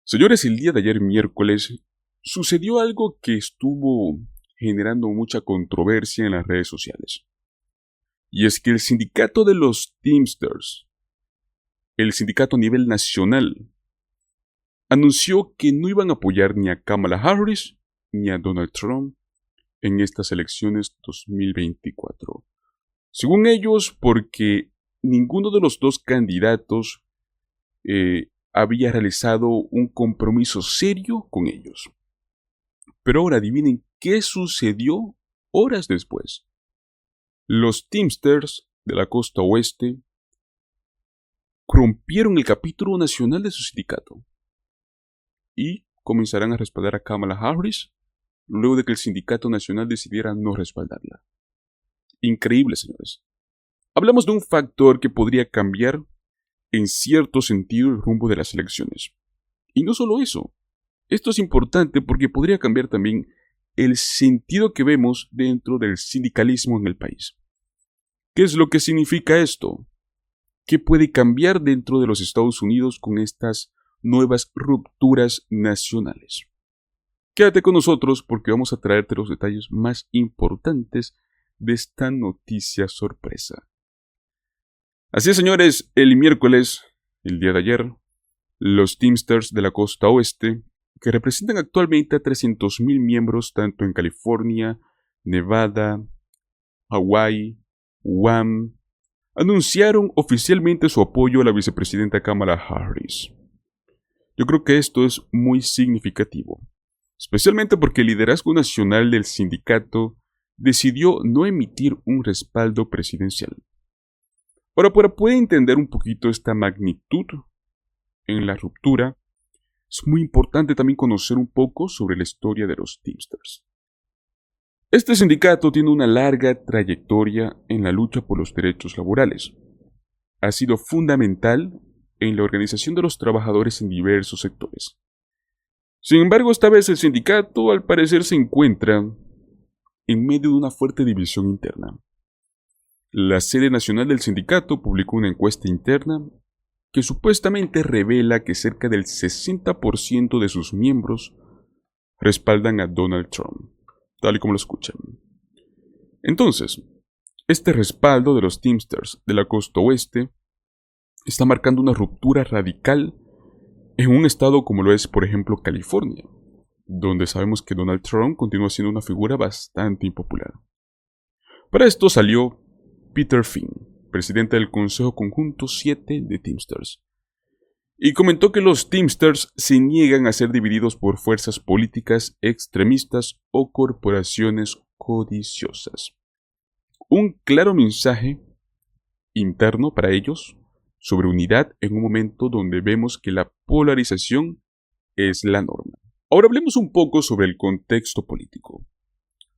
Señores, el día de ayer miércoles sucedió algo que estuvo generando mucha controversia en las redes sociales. Y es que el sindicato de los Teamsters, el sindicato a nivel nacional, anunció que no iban a apoyar ni a Kamala Harris ni a Donald Trump en estas elecciones 2024. Según ellos, porque ninguno de los dos candidatos había realizado un compromiso serio con ellos. Pero ahora adivinen qué sucedió horas después. Los Teamsters de la costa oeste rompieron el capítulo nacional de su sindicato y comenzarán a respaldar a Kamala Harris luego de que el sindicato nacional decidiera no respaldarla. Increíble, señores. Hablamos de un factor que podría cambiar en cierto sentido el rumbo de las elecciones. Y no solo eso. Esto es importante porque podría cambiar también el sentido que vemos dentro del sindicalismo en el país. ¿Qué es lo que significa esto? ¿Qué puede cambiar dentro de los Estados Unidos con estas nuevas rupturas nacionales? Quédate con nosotros porque vamos a traerte los detalles más importantes de esta noticia sorpresa. Así es, señores, el miércoles, el día de ayer, los Teamsters de la costa oeste, que representan actualmente a 300,000 miembros tanto en California, Nevada, Hawái, Guam, anunciaron oficialmente su apoyo a la vicepresidenta Kamala Harris. Yo creo que esto es muy significativo, especialmente porque el liderazgo nacional del sindicato decidió no emitir un respaldo presidencial. Ahora, para poder entender un poquito esta magnitud en la ruptura, es muy importante también conocer un poco sobre la historia de los Teamsters. Este sindicato tiene una larga trayectoria en la lucha por los derechos laborales. Ha sido fundamental en la organización de los trabajadores en diversos sectores. Sin embargo, esta vez el sindicato al parecer se encuentra en medio de una fuerte división interna. La sede nacional del sindicato publicó una encuesta interna que supuestamente revela que cerca del 60% de sus miembros respaldan a Donald Trump, tal y como lo escuchan. Entonces, este respaldo de los Teamsters de la costa oeste está marcando una ruptura radical en un estado como lo es, por ejemplo, California, donde sabemos que Donald Trump continúa siendo una figura bastante impopular. Para esto salió Peter Finn, presidente del Consejo Conjunto 7 de Teamsters, y comentó que los Teamsters se niegan a ser divididos por fuerzas políticas extremistas o corporaciones codiciosas. Un claro mensaje interno para ellos sobre unidad en un momento donde vemos que la polarización es la norma. Ahora hablemos un poco sobre el contexto político.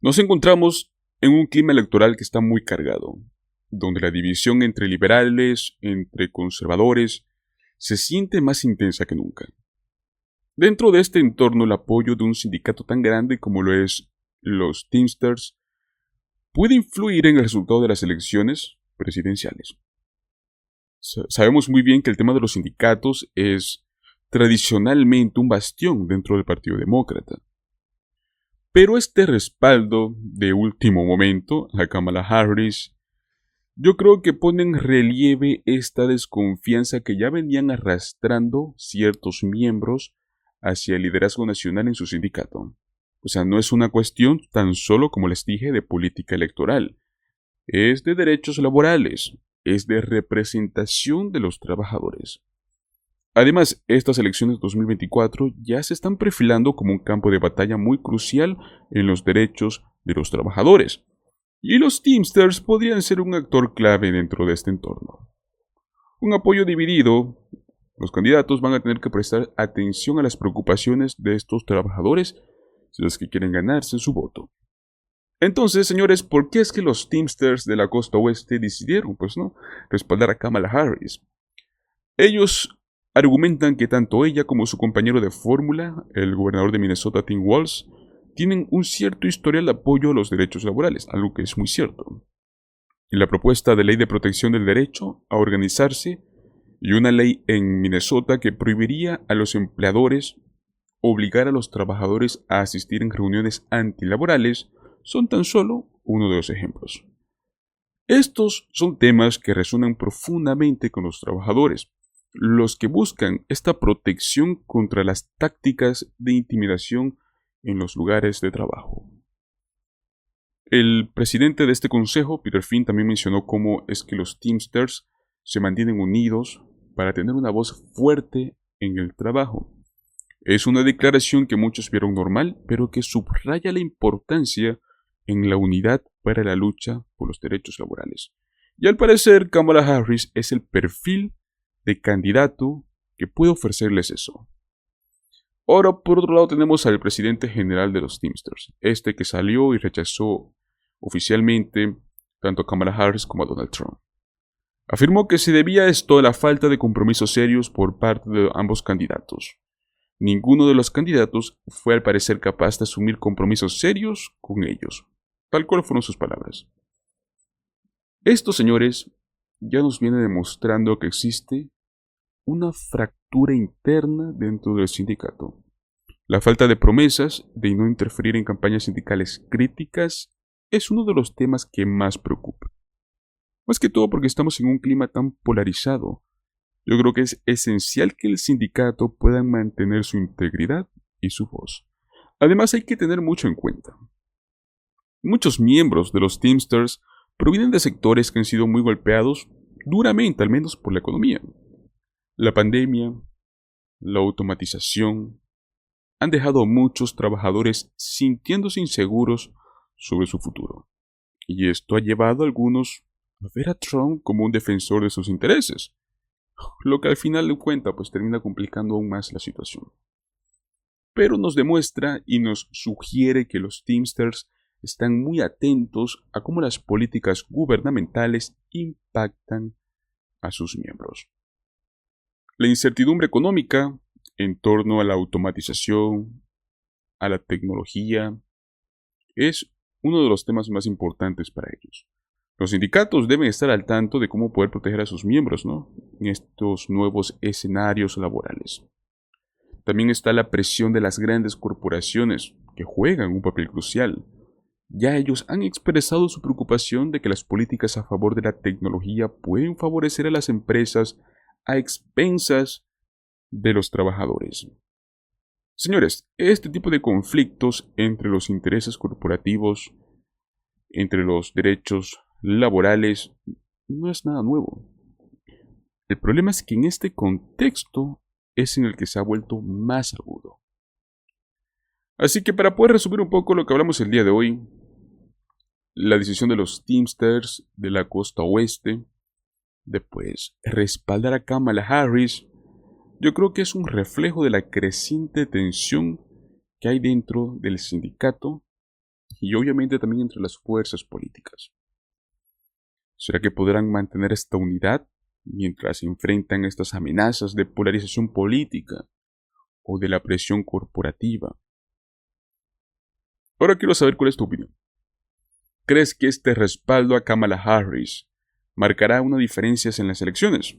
Nos encontramos en un clima electoral que está muy cargado, donde la división entre liberales, entre conservadores, se siente más intensa que nunca. Dentro de este entorno, el apoyo de un sindicato tan grande como lo es los Teamsters puede influir en el resultado de las elecciones presidenciales. Sabemos muy bien que el tema de los sindicatos es tradicionalmente un bastión dentro del Partido Demócrata. Pero este respaldo de último momento a Kamala Harris, yo creo que pone en relieve esta desconfianza que ya venían arrastrando ciertos miembros hacia el liderazgo nacional en su sindicato. O sea, no es una cuestión tan solo, como les dije, de política electoral. Es de derechos laborales, es de representación de los trabajadores. Además, estas elecciones 2024 ya se están perfilando como un campo de batalla muy crucial en los derechos de los trabajadores. Y los Teamsters podrían ser un actor clave dentro de este entorno. Un apoyo dividido, los candidatos van a tener que prestar atención a las preocupaciones de estos trabajadores si es que quieren ganarse su voto. Entonces, señores, ¿por qué es que los Teamsters de la costa oeste decidieron, respaldar a Kamala Harris? Ellos argumentan que tanto ella como su compañero de fórmula, el gobernador de Minnesota, Tim Walz, tienen un cierto historial de apoyo a los derechos laborales, algo que es muy cierto. Y la propuesta de ley de protección del derecho a organizarse y una ley en Minnesota que prohibiría a los empleadores obligar a los trabajadores a asistir en reuniones antilaborales son tan solo uno de los ejemplos. Estos son temas que resuenan profundamente con los trabajadores, los que buscan esta protección contra las tácticas de intimidación en los lugares de trabajo. El presidente de este consejo, Peter Finn, también mencionó cómo es que los Teamsters se mantienen unidos para tener una voz fuerte en el trabajo. Es una declaración que muchos vieron normal, pero que subraya la importancia en la unidad para la lucha por los derechos laborales. Y al parecer, Kamala Harris es el perfil de candidato que puede ofrecerles eso. Ahora, por otro lado, tenemos al presidente general de los Teamsters, que salió y rechazó oficialmente tanto a Kamala Harris como a Donald Trump. Afirmó que se debía a esto a la falta de compromisos serios por parte de ambos candidatos. Ninguno de los candidatos fue al parecer capaz de asumir compromisos serios con ellos, tal cual fueron sus palabras. Esto, señores, ya nos viene demostrando que existe una fractura interna dentro del sindicato. La falta de promesas de no interferir en campañas sindicales críticas es uno de los temas que más preocupa. Más que todo porque estamos en un clima tan polarizado. Yo creo que es esencial que el sindicato pueda mantener su integridad y su voz. Además, hay que tener mucho en cuenta. Muchos miembros de los Teamsters provienen de sectores que han sido muy golpeados duramente, al menos por la economía. La pandemia, la automatización, han dejado a muchos trabajadores sintiéndose inseguros sobre su futuro. Y esto ha llevado a algunos a ver a Trump como un defensor de sus intereses, lo que al final de cuentas pues termina complicando aún más la situación. Pero nos demuestra y nos sugiere que los Teamsters están muy atentos a cómo las políticas gubernamentales impactan a sus miembros. La incertidumbre económica en torno a la automatización, a la tecnología, es uno de los temas más importantes para ellos. Los sindicatos deben estar al tanto de cómo poder proteger a sus miembros, en estos nuevos escenarios laborales. También está la presión de las grandes corporaciones, que juegan un papel crucial. Ya ellos han expresado su preocupación de que las políticas a favor de la tecnología pueden favorecer a las empresas a expensas de los trabajadores. Señores, este tipo de conflictos entre los intereses corporativos, entre los derechos laborales, no es nada nuevo. El problema es que en este contexto es en el que se ha vuelto más agudo. Así que para poder resumir un poco lo que hablamos el día de hoy, la decisión de los Teamsters de la costa oeste de respaldar a Kamala Harris, yo creo que es un reflejo de la creciente tensión que hay dentro del sindicato y obviamente también entre las fuerzas políticas. ¿Será que podrán mantener esta unidad mientras enfrentan estas amenazas de polarización política o de la presión corporativa? Ahora quiero saber cuál es tu opinión. ¿Crees que este respaldo a Kamala Harris marcará una diferencia en las elecciones?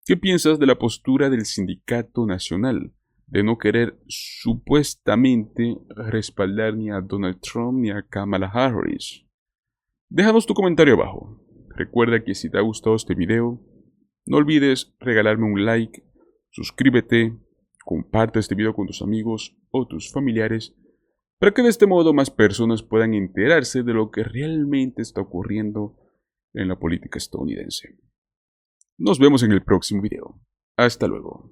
¿Qué piensas de la postura del Sindicato Nacional de no querer supuestamente respaldar ni a Donald Trump ni a Kamala Harris? Déjanos tu comentario abajo. Recuerda que si te ha gustado este video, no olvides regalarme un like, suscríbete, comparte este video con tus amigos o tus familiares para que de este modo más personas puedan enterarse de lo que realmente está ocurriendo en la política estadounidense. Nos vemos en el próximo video. Hasta luego.